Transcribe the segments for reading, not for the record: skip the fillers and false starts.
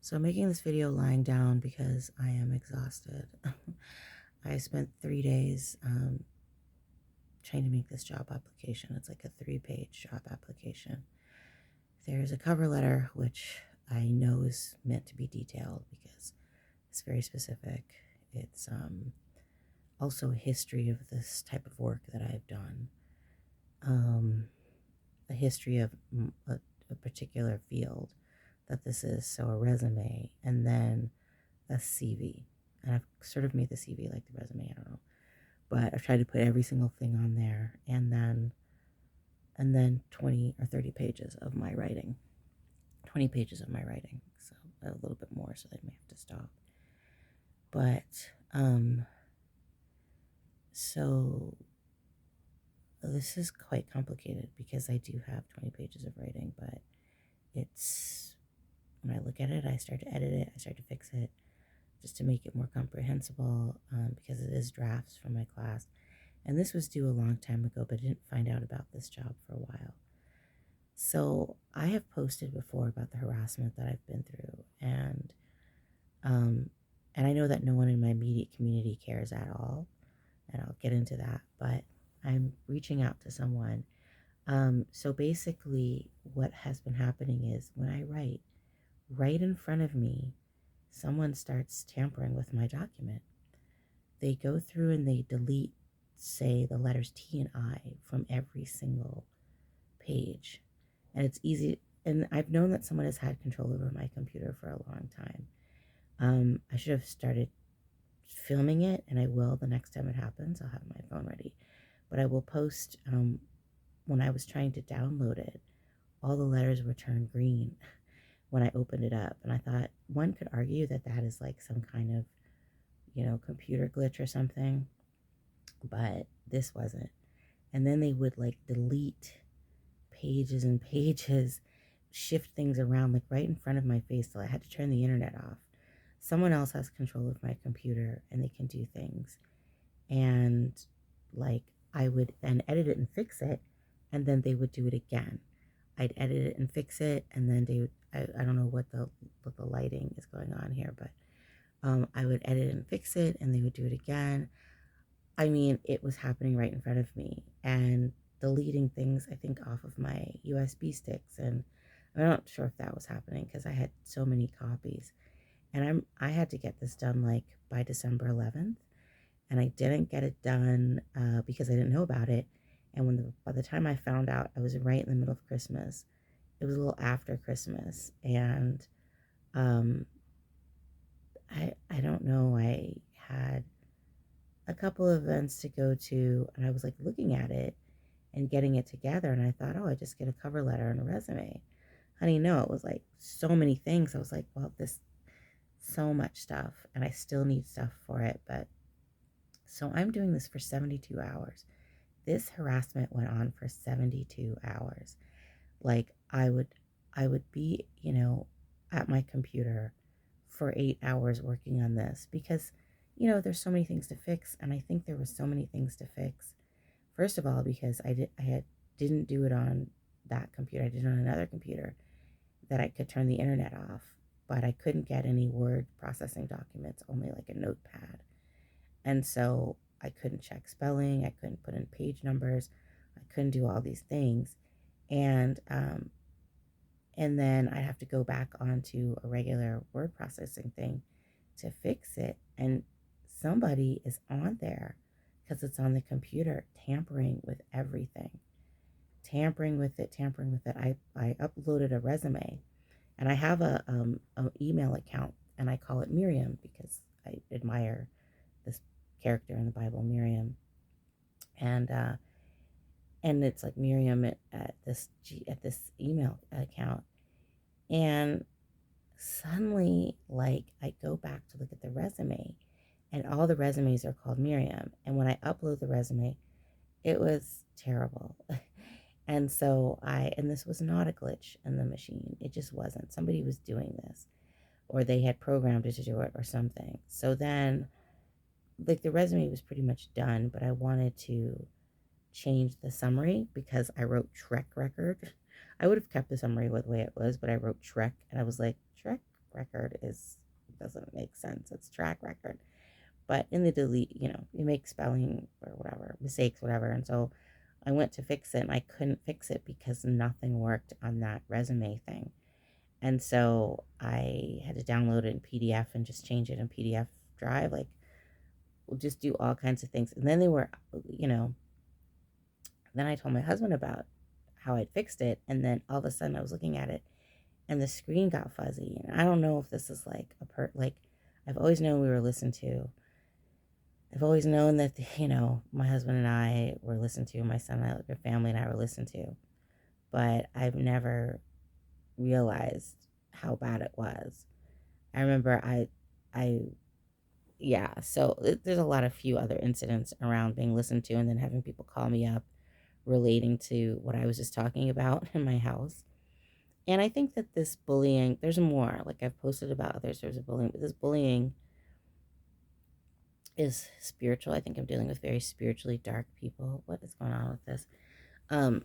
So I'm making this video lying down because I am exhausted. I spent 3 days trying to make this job application. It's like a 3-page job application. There's a cover letter, which I know is meant to be detailed because it's very specific. It's also a history of this type of work that I've done, um, a history of a particular field that this is. So a resume, and then a CV. And I've sort of made the CV like the resume, I don't know. But I've tried to put every single thing on there, and then 20 or 30 pages of my writing. 20 pages of my writing. So a little bit more, so they may have to stop. But so this is quite complicated because I do have 20 pages of writing, but it's when I look at it, I start to edit it, I start to fix it, just to make it more comprehensible, because it is drafts from my class. And this was due a long time ago, but I didn't find out about this job for a while. So I have posted before about the harassment that I've been through, um, and I know that no one in my immediate community cares at all, and I'll get into that. But I'm reaching out to someone. So basically, what has been happening is when I write, right in front of me, someone starts tampering with my document. They go through and they delete, say, the letters T and I from every single page. And it's easy. And I've known that someone has had control over my computer for a long time. I should have started filming it, and I will the next time it happens. I'll have my phone ready. But I will post, when I was trying to download it, all the letters were turned green when I opened it up. And I thought one could argue that that is like some kind of, computer glitch or something, but this wasn't. And then they would like delete pages and pages, shift things around like right in front of my face till I had to turn the internet off. Someone else has control of my computer and they can do things. And like I would then edit it and fix it, and then they would do it again. I'd edit it and fix it, and then they would, I don't know what the lighting is going on here, but I would edit and fix it, and they would do it again. I mean, it was happening right in front of me, and deleting things, I think, off of my USB sticks. And I'm not sure if that was happening because I had so many copies. And I had to get this done like by December 11th, and I didn't get it done because I didn't know about it. And by the time I found out, I was right in the middle of Christmas. It was a little after Christmas, and um, I don't know. I had a couple of events to go to, and I was like looking at it and getting it together, and I thought, oh, I just get a cover letter and a resume. Honey, no, it was like so many things. I was like, well, this so much stuff, and I still need stuff for it. But so I'm doing this for 72 hours. This harassment went on for 72 hours. Like I would be, at my computer for 8 hours working on this because there's so many things to fix, and I think there was so many things to fix. First of all, because didn't do it on that computer. I did it on another computer that I could turn the internet off, but I couldn't get any word processing documents, only like a notepad. And so I couldn't check spelling, I couldn't put in page numbers, I couldn't do all these things. And and then I'd have to go back onto a regular word processing thing to fix it. And somebody is on there because it's on the computer tampering with everything. Tampering with it. I uploaded a resume, and I have a email account, and I call it Miriam because I admire this character in the Bible, Miriam. And it's like Miriam at this email account. And suddenly, like, I go back to look at the resume, and all the resumes are called Miriam. And when I upload the resume, it was terrible. And so and this was not a glitch in the machine. It just wasn't. Somebody was doing this, or they had programmed it to do it or something. So then, like, the resume was pretty much done, but I wanted to change the summary because I wrote Trek record. I would have kept the summary the way it was, but I wrote Trek, and I was like, Trek record is doesn't make sense. It's track record. But in the delete, you make spelling or whatever, mistakes, whatever. And so I went to fix it and I couldn't fix it because nothing worked on that resume thing. And so I had to download it in PDF and just change it in PDF drive. Like, we'll just do all kinds of things. And then you know, then I told my husband about how I'd fixed it. And then all of a sudden I was looking at it and the screen got fuzzy. And I don't know if this is like like, I've always known we were listened to. I've always known that, my husband and I were listened to, my son and I, like, our family and I were listened to. But I've never realized how bad it was. I remember I, yeah, so there's a lot of few other incidents around being listened to and then having people call me up relating to what I was just talking about in my house. And I think that this bullying, there's more, like I've posted about other sorts of bullying, but this bullying is spiritual. I think I'm dealing with very spiritually dark people. What is going on with this? Um,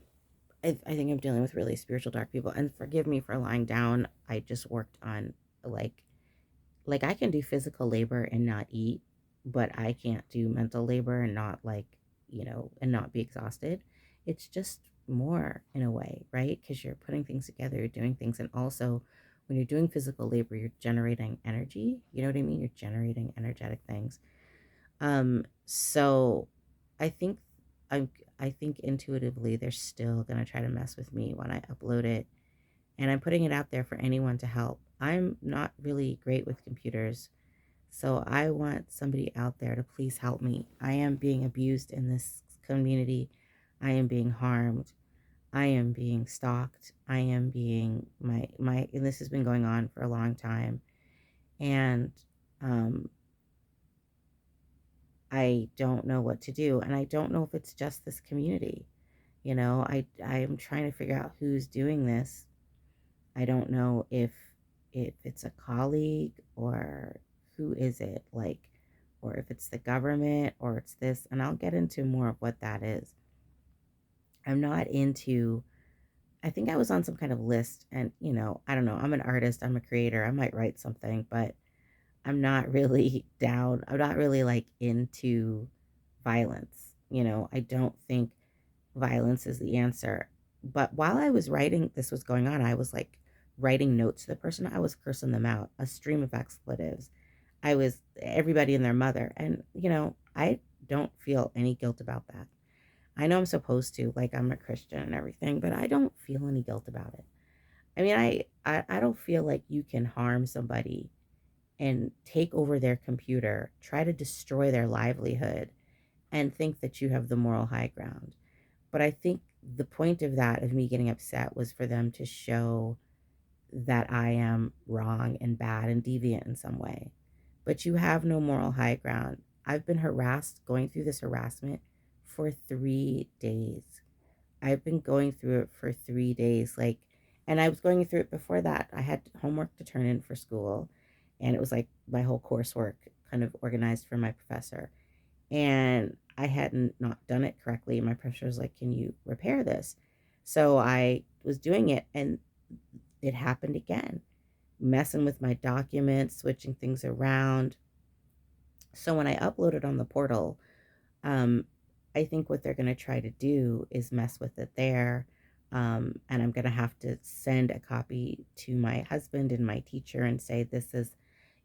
I think I'm dealing with really spiritual dark people. And forgive me for lying down. I just worked on like I can do physical labor and not eat, but I can't do mental labor and not and not be exhausted. It's just more in a way, right? Because you're putting things together, you're doing things, and also when you're doing physical labor, you're generating energy. You know what I mean? You're generating energetic things. So I think I'm I think intuitively they're still gonna try to mess with me when I upload it. And I'm putting it out there for anyone to help. I'm not really great with computers, so I want somebody out there to please help me. I am being abused in this community. I am being harmed. I am being stalked. I am being and this has been going on for a long time. And um I don't know what to do. And I don't know if it's just this community. I am trying to figure out who's doing this. I don't know if it's a colleague or who is it, like, or if it's the government or it's this, and I'll get into more of what that is. I'm not into I think I was on some kind of list and I don't know, I'm an artist, I'm a creator, I might write something, but I'm not really down. I'm not really like into violence. I don't think violence is the answer. But while I was writing, this was going on, I was like writing notes to the person. I was cursing them out, a stream of expletives. I was everybody and their mother. And, I don't feel any guilt about that. I know I'm supposed to, like I'm a Christian and everything, but I don't feel any guilt about it. I mean, I don't feel like you can harm somebody and take over their computer, try to destroy their livelihood, and think that you have the moral high ground. But I think the point of that, of me getting upset, was for them to show that I am wrong and bad and deviant in some way. But you have no moral high ground. I've been harassed, going through this harassment for 3 days. I've been going through it for 3 days. And I was going through it before that. I had homework to turn in for school, and it was like my whole coursework kind of organized for my professor. And I hadn't not done it correctly. My professor was like, "Can you repair this?" So I was doing it, and it happened again, messing with my documents, switching things around. So when I uploaded on the portal, um, I think what they're going to try to do is mess with it there. And I'm going to have to send a copy to my husband and my teacher and say, this is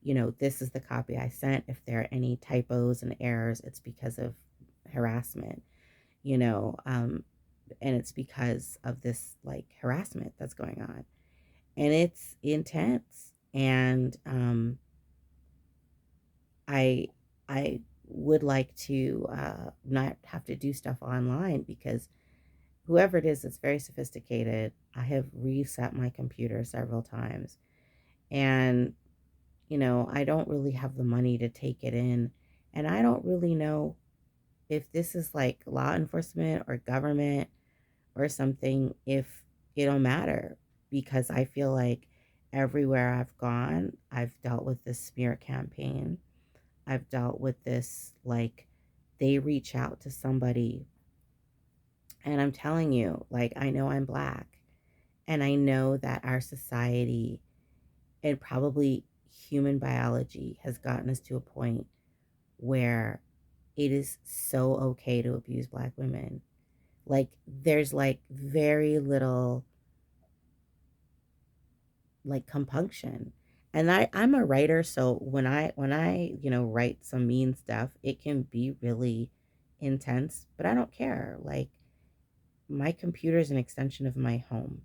the copy I sent. If there are any typos and errors, it's because of harassment, you know, um, and it's because of this like harassment that's going on. And it's intense. And I I would like to not have to do stuff online because whoever it is that's very sophisticated, I have reset my computer several times. And, I don't really have the money to take it in. And I don't really know if this is like law enforcement or government or something, if it'll matter. Because I feel like everywhere I've gone, I've dealt with this smear campaign. I've dealt with this, like, they reach out to somebody, and I'm telling you, like, I know I'm black, and I know that our society, and probably human biology has gotten us to a point where it is so okay to abuse Black women. Like, there's like very little like compunction. And I'm a writer, so when I write some mean stuff, it can be really intense, but I don't care. Like, my computer is an extension of my home,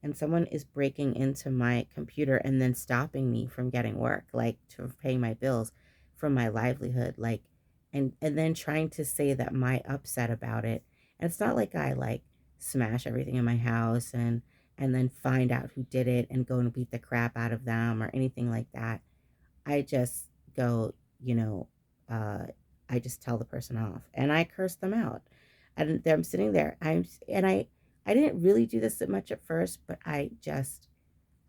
and someone is breaking into my computer and then stopping me from getting work, like to paying my bills, from my livelihood, like, and then trying to say that my upset about it. And it's not like I like smash everything in my house and then find out who did it and go and beat the crap out of them or anything like that. I just go, you know, uh, I just tell the person off and I curse them out. And I'm sitting there. I didn't really do this that much at first, but I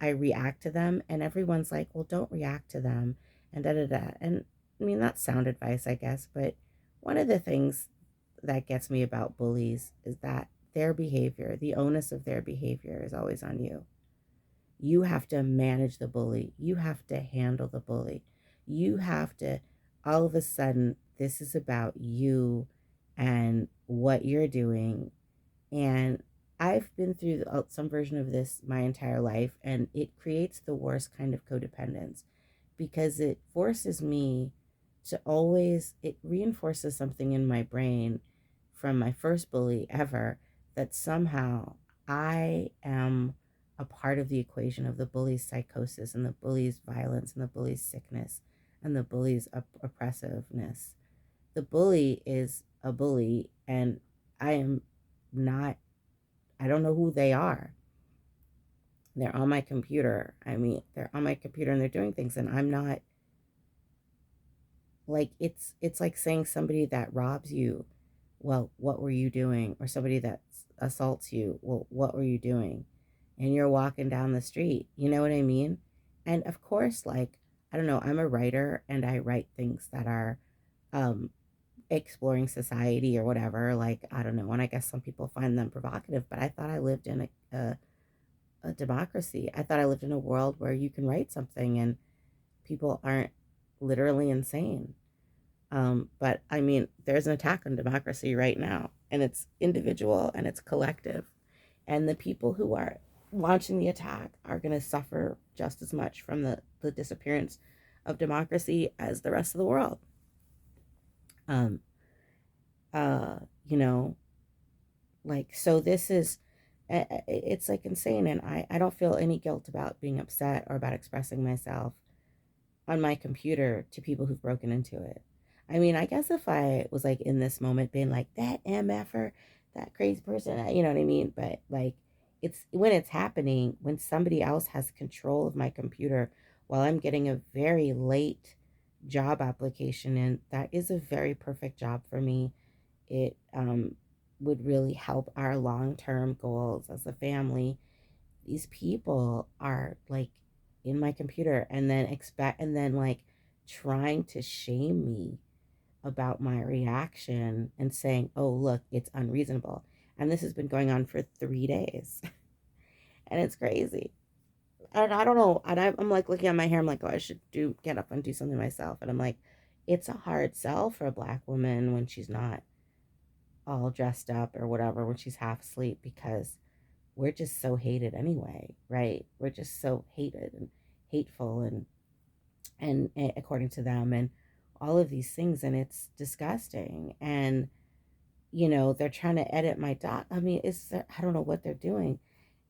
react to them, and everyone's like, "Well, don't react to them," and da da da. And I mean, that's sound advice, I guess. But one of the things that gets me about bullies is that their behavior, the onus of their behavior, is always on you. You have to manage the bully. You have to handle the bully. You have to, all of a sudden, this is about you and what you're doing. And I've been through some version of this my entire life, and it creates the worst kind of codependence because it forces me to always, it reinforces something in my brain from my first bully ever, that somehow I am a part of the equation of the bully's psychosis and the bully's violence and the bully's sickness and the bully's oppressiveness. The bully is a bully, and I am not, I don't know who they are. They're on my computer. I mean, they're on my computer and they're doing things, and I'm not, like, it's like saying somebody that robs you, well, what were you doing? Or somebody that assaults you, well, what were you doing? And you're walking down the street, you know what I mean? And of course, like, I don't know, I'm a writer and I write things that are um exploring society or whatever, like, I don't know, and I guess some people find them provocative, but I thought I lived in a democracy. I thought I lived in a world where you can write something and people aren't literally insane. But I mean, there's an attack on democracy right now, and it's individual and it's collective. And the people who are launching the attack are going to suffer just as much from the disappearance of democracy as the rest of the world. Um, uh, you know, like, so this is, it's like insane. And I don't feel any guilt about being upset or about expressing myself on my computer to people who've broken into it. I mean, I guess if I was like in this moment being like that MFer, that crazy person, you know what I mean? But like, it's when it's happening, when somebody else has control of my computer while I'm getting a very late job application in, that is a very perfect job for me. It would really help our long-term goals as a family. These people are like in my computer and then like trying to shame me about my reaction and saying, "Oh, look, it's unreasonable." And this has been going on for 3 days. And it's crazy. And I don't know. And I'm like looking at my hair. I'm like, oh, I should get up and do something myself. And I'm like, it's a hard sell for a Black woman when she's not all dressed up or whatever, when she's half asleep, because we're just so hated anyway, right? We're just so hated and hateful and according to them, and all of these things, and it's disgusting. And they're trying to edit my doc. I mean, I don't know what they're doing,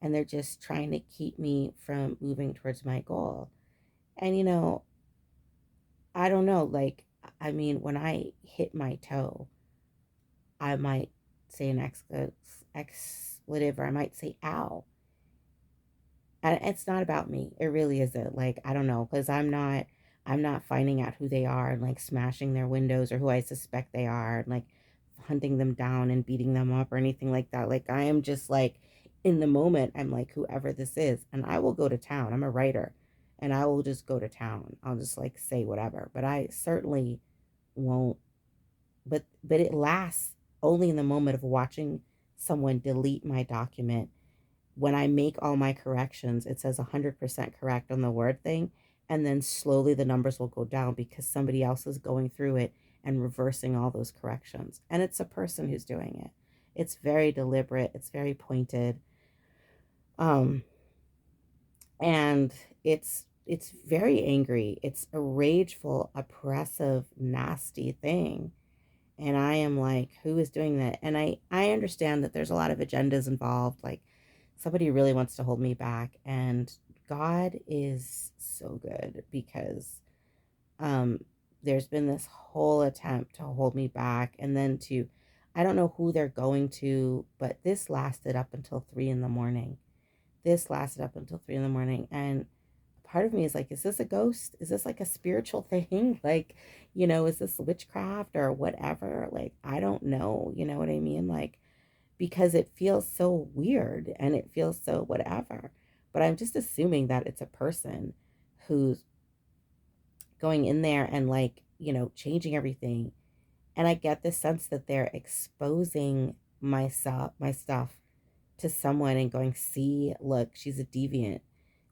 and they're just trying to keep me from moving towards my goal. And I don't know, like, I mean, when I hit my toe, I might say an expletive, or I might say ow. And it's not about me. It really isn't. Like, I don't know, because I'm not finding out who they are and like smashing their windows or who I suspect they are and like hunting them down and beating them up or anything like that. Like, I am just like in the moment, I'm like, whoever this is, and I will go to town. I'm a writer, and I will just go to town. I'll just like say whatever. But I certainly won't, but it lasts only in the moment of watching someone delete my document, when I make all my corrections, it says 100% correct on the word thing. And then slowly the numbers will go down because somebody else is going through it and reversing all those corrections. And it's a person who's doing it. It's very deliberate, it's very pointed. Um, and it's very angry. It's a rageful, oppressive, nasty thing. And I am like, who is doing that? And I understand that there's a lot of agendas involved. Like somebody really wants to hold me back. And God is so good because um, there's been this whole attempt to hold me back and then to, I don't know who they're going to, but this lasted up until 3 in the morning. This lasted up until 3 in the morning. And part of me is like, is this a ghost? Is this like a spiritual thing? Like, is this witchcraft or whatever? Like, I don't know. You know what I mean? Like, because it feels so weird and it feels so whatever. But I'm just assuming that it's a person who's going in there and like, changing everything. And I get the sense that they're exposing my stuff to someone and going, see, look, she's a deviant.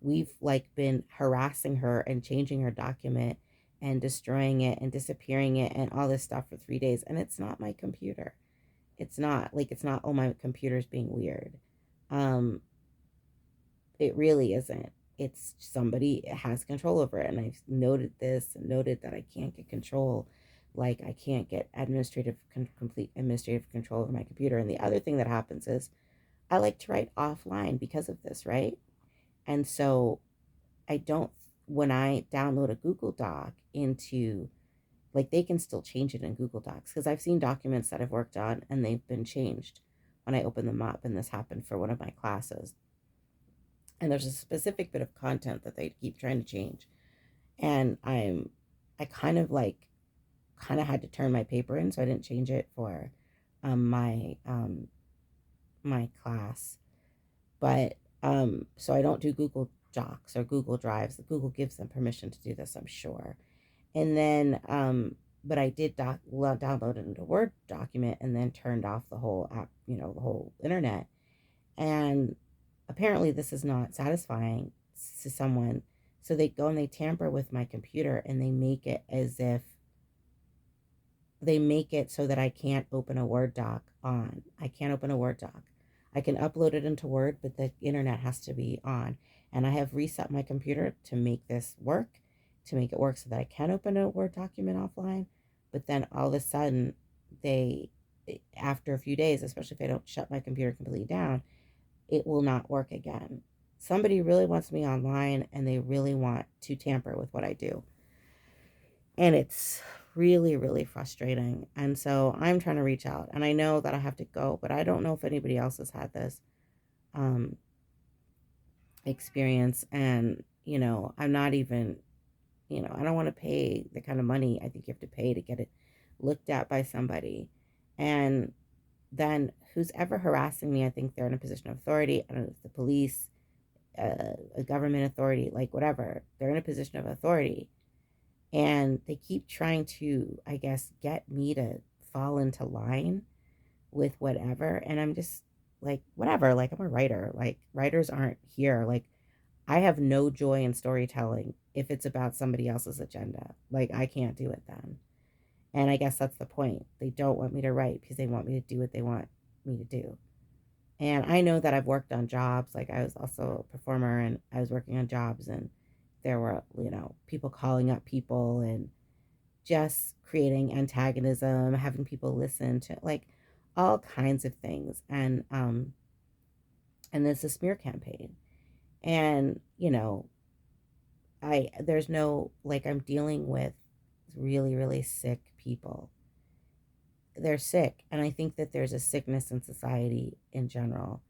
We've like been harassing her and changing her document and destroying it and disappearing it and all this stuff for 3 days. And it's not my computer. It's not, oh, my computer's being weird. Um, it really isn't. It's somebody has control over it. And I've noted this and noted that I can't get control. Like I can't get complete administrative control over my computer. And the other thing that happens is I like to write offline because of this, right? And so I don't, when I download a Google Doc into, like, they can still change it in Google Docs because I've seen documents that I've worked on and they've been changed when I open them up. And this happened for one of my classes. And there's a specific bit of content that they keep trying to change. And I kind of had to turn my paper in, so I didn't change it for my class. But so I don't do Google Docs or Google Drives. Google gives them permission to do this, I'm sure. And then, but I did download it into a Word document and then turned off the whole app, the whole internet. And apparently, this is not satisfying to someone. So they go and they tamper with my computer and they make it so that I can't open a Word doc on. I can't open a Word doc. I can upload it into Word, but the internet has to be on. And I have reset my computer to make this work, to make it work so that I can open a Word document offline. But then all of a sudden, they, after a few days, especially if I don't shut my computer completely down, it will not work again. Somebody really wants me online and they really want to tamper with what I do. And it's really, really frustrating. And so I'm trying to reach out and I know that I have to go, but I don't know if anybody else has had this um, experience. And, I'm not even, I don't want to pay the kind of money I think you have to pay to get it looked at by somebody. And then who's ever harassing me, I think they're in a position of authority. I don't know if the police, a government authority, like whatever, they're in a position of authority and they keep trying to, I guess, get me to fall into line with whatever. And I'm just like, whatever, like I'm a writer, like writers aren't here. Like I have no joy in storytelling if it's about somebody else's agenda. Like I can't do it then. And I guess that's the point. They don't want me to write because they want me to do what they want me to do. And I know that I've worked on jobs. Like I was also a performer and I was working on jobs and there were, people calling up people and just creating antagonism, having people listen to like all kinds of things. And there's a smear campaign. And, there's no, like, I'm dealing with really, really sick people. They're sick. And I think that there's a sickness in society in general.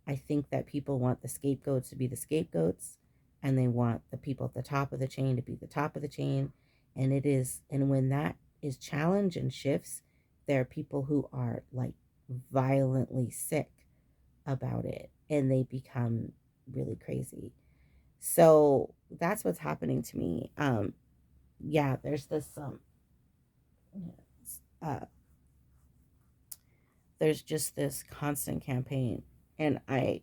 I think that people want the scapegoats to be the scapegoats and they want the people at the top of the chain to be the top of the chain. And when that is challenged and shifts, there are people who are like violently sick about it and they become really crazy. So that's what's happening to me. Yeah, uh, there's just this constant campaign, and I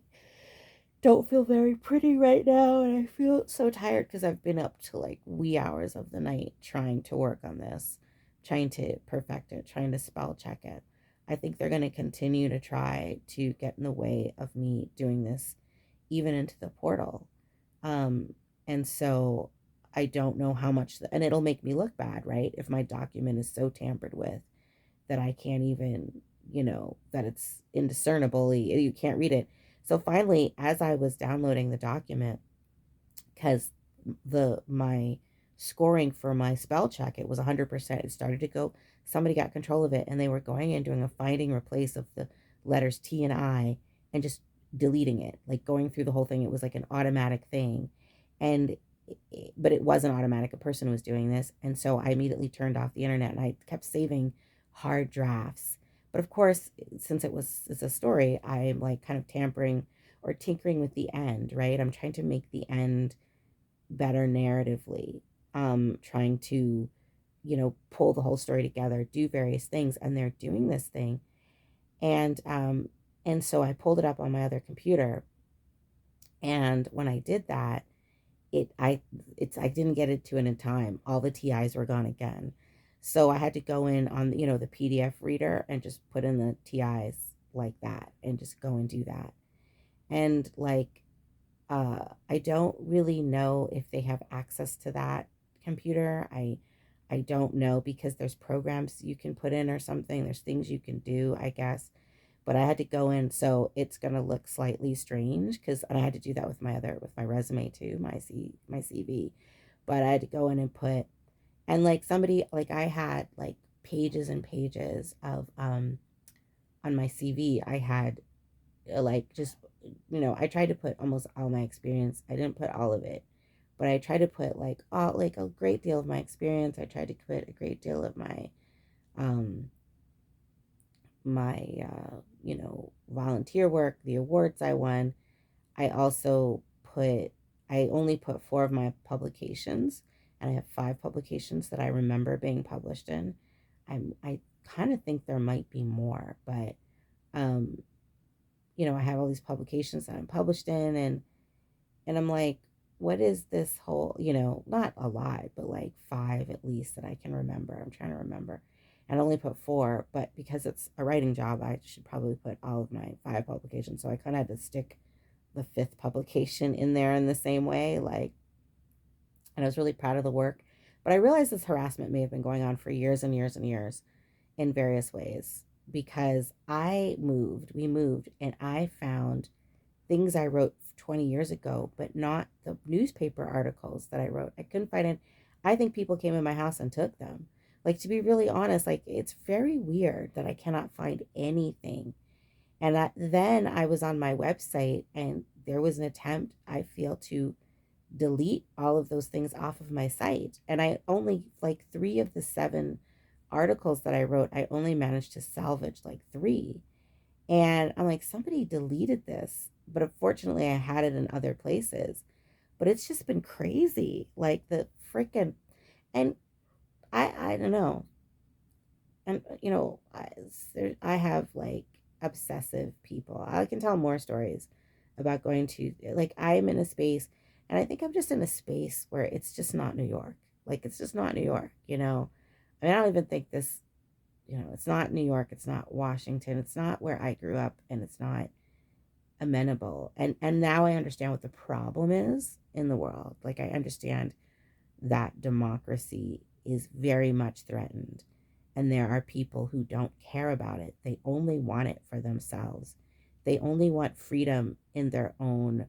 don't feel very pretty right now, and I feel so tired because I've been up to like wee hours of the night trying to work on this, trying to perfect it, trying to spell check it. I think they're going to continue to try to get in the way of me doing this even into the portal. Um, and so I don't know how much, and it'll make me look bad, right? If my document is so tampered with that I can't even, that it's indiscernible, you can't read it. So finally, as I was downloading the document, because my scoring for my spell check, it was 100%. It started to go, somebody got control of it and they were going and doing a finding replace of the letters T and I and just deleting it, like going through the whole thing. It was like an automatic thing. And but it wasn't automatic. A person was doing this. And so I immediately turned off the internet and I kept saving hard drafts. But of course, since it's a story, I'm like kind of tampering or tinkering with the end, right? I'm trying to make the end better narratively, trying to, pull the whole story together, do various things, and they're doing this thing. And so I pulled it up on my other computer, and when I did that, I didn't get it to it in time. All the TIs were gone again. So I had to go in on, the PDF reader and just put in the TIs like that and just go and do that. And like, I don't really know if they have access to that computer. I don't know because there's programs you can put in or something. There's things you can do, I guess. But I had to go in, so it's gonna look slightly strange because I had to do that with my resume too, my CV. But I had to go in and put, and like somebody, like I had like pages and pages of on my CV. I had like just, I tried to put almost all my experience. I didn't put all of it, but I tried to put like all, like a great deal of my experience. I tried to put a great deal of um my volunteer work, the awards I won. I also put, I only put four of my publications, and I have five publications that I remember being published in. I kind of think there might be more, but um I have all these publications that I'm published in, and I'm like, what is this whole, not a lot, but like five at least that I can remember. I'm trying to remember. And I only put four, but because it's a writing job, I should probably put all of my five publications. So I kind of had to stick the fifth publication in there in the same way. Like, and I was really proud of the work. But I realized this harassment may have been going on for years and years and years in various ways because we moved, and I found things I wrote 20 years ago, but not the newspaper articles that I wrote. I couldn't find it. I think people came in my house and took them. Like, to be really honest, like, it's very weird that I cannot find anything. And then I was on my website and there was an attempt, I feel, to delete all of those things off of my site. And I only, like, three of the seven articles that I wrote, I only managed to salvage like three. And I'm like, somebody deleted this, but unfortunately, I had it in other places. But it's just been crazy, like the freaking, and I don't know, and I have like obsessive people. I can tell more stories about going to, like, I'm in a space, and I think I'm just in a space where it's just not New York. Like, it's just not New York. I mean, I don't even think this, it's not New York, it's not Washington, it's not where I grew up, and it's not amenable. And now I understand what the problem is in the world. Like, I understand that democracy is very much threatened, and there are people who don't care about it. They only want it for themselves. They only want freedom in their own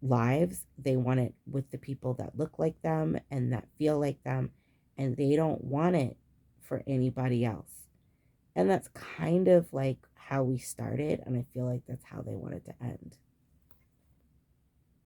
lives. They want it with the people that look like them and that feel like them, and they don't want it for anybody else. And that's kind of like how we started, and I feel like that's how they want it to end.